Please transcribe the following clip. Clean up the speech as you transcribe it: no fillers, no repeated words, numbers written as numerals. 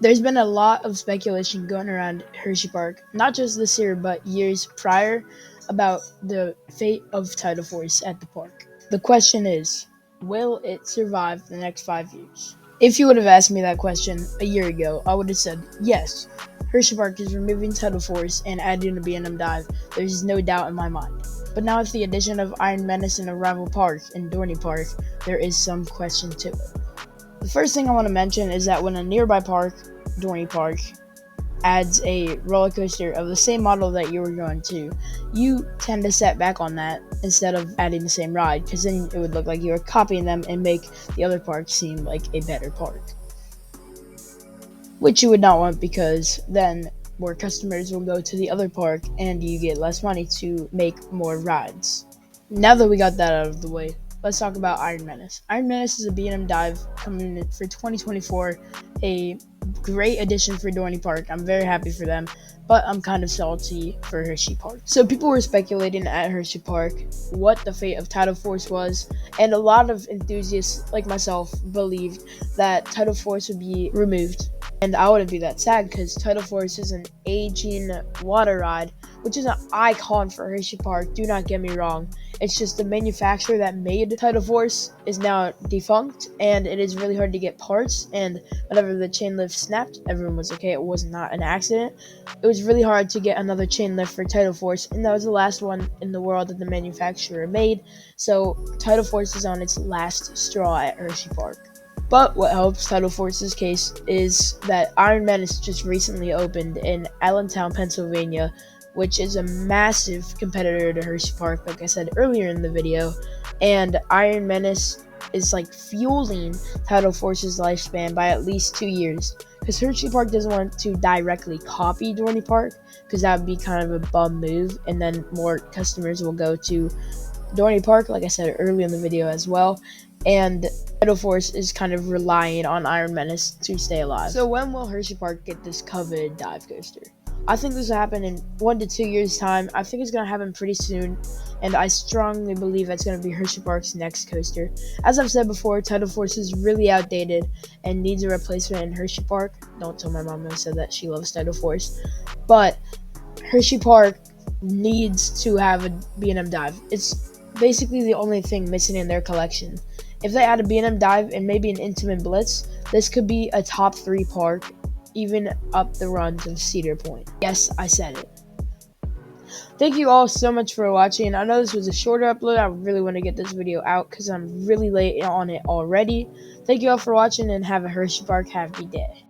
There's been a lot of speculation going around Hersheypark, not just this year, but years prior, about the fate of Tidal Force at the park. The question is, will it survive the next 5 years? If you would have asked me that question a year ago, I would have said, yes, Hersheypark is removing Tidal Force and adding a B&M dive. There's no doubt in my mind. But now with the addition of Iron Menace and a rival park in Dorney Park, there is some question to it. The first thing I want to mention is that when a nearby park, Dorney Park, adds a roller coaster of the same model that you were going to, you tend to set back on that instead of adding the same ride, because then it would look like you were copying them and make the other park seem like a better park. Which you would not want, because then more customers will go to the other park and you get less money to make more rides. Now that we got that out of the way, let's talk about Iron Menace. Iron Menace is a B&M dive coming in for 2024, a great addition for Dorney Park. I'm very happy for them, but I'm kind of salty for Hersheypark. So people were speculating at Hersheypark what the fate of Tidal Force was, and a lot of enthusiasts like myself believed that Tidal Force would be removed. And I wouldn't be that sad, because Tidal Force is an aging water ride, which is an icon for Hersheypark. Do not get me wrong. It's just the manufacturer that made Tidal Force is now defunct, and it is really hard to get parts. And whenever the chain lift snapped, everyone was okay. It was not an accident. It was really hard to get another chain lift for Tidal Force, and that was the last one in the world that the manufacturer made. So Tidal Force is on its last straw at Hersheypark. But what helps Tidal Force's case is that Iron Menace just recently opened in Allentown, Pennsylvania, which is a massive competitor to Hersheypark, like I said earlier in the video. And Iron Menace is like fueling Tidal Force's lifespan by at least 2 years, because Hersheypark doesn't want to directly copy Dorney Park, because that would be kind of a bum move, and then more customers will go to Dorney Park, like I said earlier in the video as well. And Tidal Force is kind of relying on Iron Menace to stay alive. So when will Hersheypark get this coveted dive coaster? I think this will happen in 1 to 2 years' time. I think it's going to happen pretty soon, and I strongly believe that's going to be Hersheypark's next coaster. As I've said before, Tidal Force is really outdated and needs a replacement in Hersheypark. Don't tell my mom I said that. She loves Tidal Force. But Hersheypark needs to have a B&M dive. It's basically the only thing missing in their collection. If they add a B&M dive and maybe an Intimate Blitz, this could be a top 3 park, even up the runs of Cedar Point. Yes, I said it. Thank you all so much for watching. I know this was a shorter upload. I really want to get this video out because I'm really late on it already. Thank you all for watching, and have a Hersheypark Happy day.